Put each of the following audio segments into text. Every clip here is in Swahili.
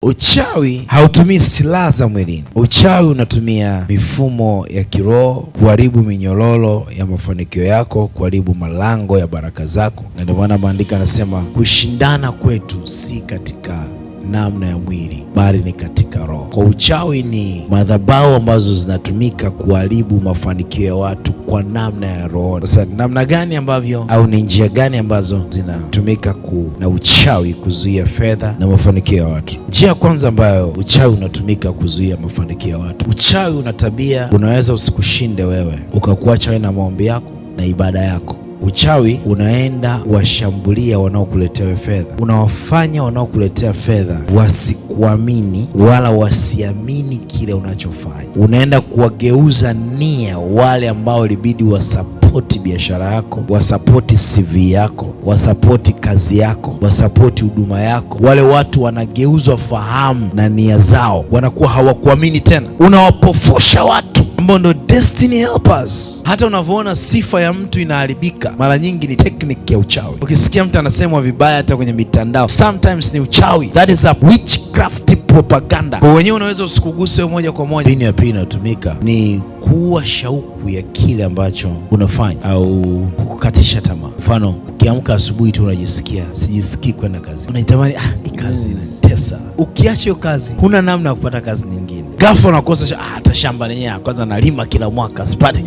Uchawi hautumii silaha za mwilini. Uchawi unatumia mifumo ya kiroho kuharibu minyororo ya mafanikio yako, kuharibu malango ya baraka zako. Na ndio maana maandiko yanasema kushindana kwetu si katika namna ya mwili bali ni katika roho. Kwa uchawi ni madhabahu ambazo zinatumika kuharibu mafanikio ya watu kwa namna ya roho. Sasa namna gani ambavyo au ni njia gani ambazo zinatumika na uchawi kuzuia fedha na mafanikio ya watu? Njia ya kwanza ambayo uchawi unatumika kuzuia mafanikio ya watu, uchawi una tabia, unaweza usikushinde wewe ukakuacha wewe na maombi yako na ibada yako. Uchawi unaenda washambulia wanaokuletea fedha, unawafanya wanaokuletea fedha wasikuamini wala wasiamini kile unachofanya. Unaenda kuwageuza nia wale ambao ilibidi wasapoti biashara yako, wasapoti CV yako, wasapoti kazi yako, wasapoti huduma yako. Wale watu wanageuzwa fahamu na nia zao, wanakuwa hawakuamini tena. Unawapofusha watu ambao ndo destiny helpers. Hata unavyoona sifa ya mtu inaharibika, mara nyingi ni technique ya uchawi. Ukisikia mtu anasemwa vibaya hata kwenye mitandao, sometimes ni uchawi. That is a witchcraft propaganda. Kwa wenyewe unaweza usikuguse moja kwa moja. Mbinu ya pili inayotumika ni kuua shauku ya kile ambacho unafanya au kukukatisha tamaa. Mfano, ukiamka asubuhi tu unajisikia sijisikii kwenda kazi, unaitamani hii kazi inatesa. Ukiacha hiyo kazi, huna namna ya kupata kazi nyingine. Ghafla unakosa hata shamba lenyewe kwanza nalima kila mwaka sipati.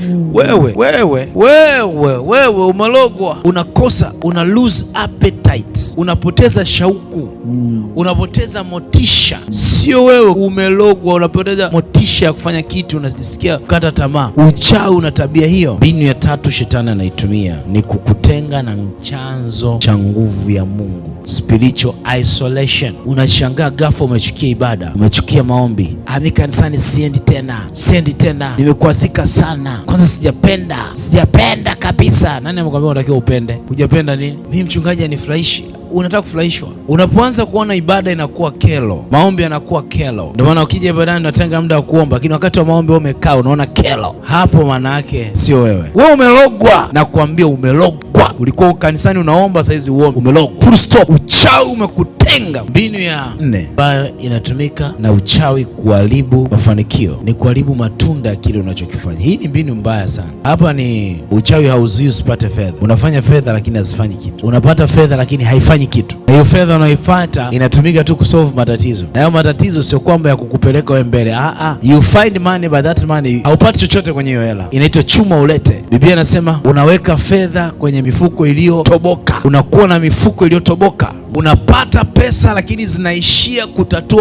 Wewe umelogwa. Unakosa, una lose appetite, unapoteza shauku, unapoteza motisha. Sio wewe umelogwa, unapoteza motisha ya kufanya kitu, unajisikia kukata tamaa. Uchawi una tabia hiyo. Mbinu ya tatu shetani anaitumia ni kukutenga na chanzo cha nguvu ya Mungu, spiritual isolation. Unashangaa ghafla umechukia ibada, umechukia maombi. Kanisani siendi tena, nimekwazika sana, kwanza sijapenda kabisa. Nani amekwambia unatakiwa upende? Hujapenda nini? Mimi mchungaji anifurahishi. Unataka kufurahishwa. Unapoanza kuona ibada inakuwa kelo, maombi yanakuwa kelo. Ndio maana ukija ibadani unatenga muda wa kuomba, lakini wakati wa maombi wewe umekaa unaona kelo. Hapo maana yake sio wewe. Wewe umelogwa, na kuambia umelogwa. Ulikuwa kanisani unaomba, sasa hizi uombe, umelogwa. Full stop. Uchawi umekutenga. Mbinu ya 4 ambayo inatumika na uchawi kuharibu mafanikio ni kuharibu matunda ya kile unachokifanya. Hii ni mbinu mbaya sana. Hapa ni uchawi hauzuii usipate fedha. Unafanya fedha lakini hazifanyi kitu. Unapata fedha lakini haifanyi kitu. Na hiyo fedha unayoipata inatumika tu kusolve matatizo. Na hiyo matatizo sio kwamba ya kukupeleka wewe mbele. You find money, by that money haupati chochote kwenye hiyo hela. Inaitwa chuma ulete. Biblia inasema unaweka fedha kwenye mifuko iliyotoboka. Unakuwa na mifuko iliyotoboka. Unapata pesa lakini zinaishia kutatua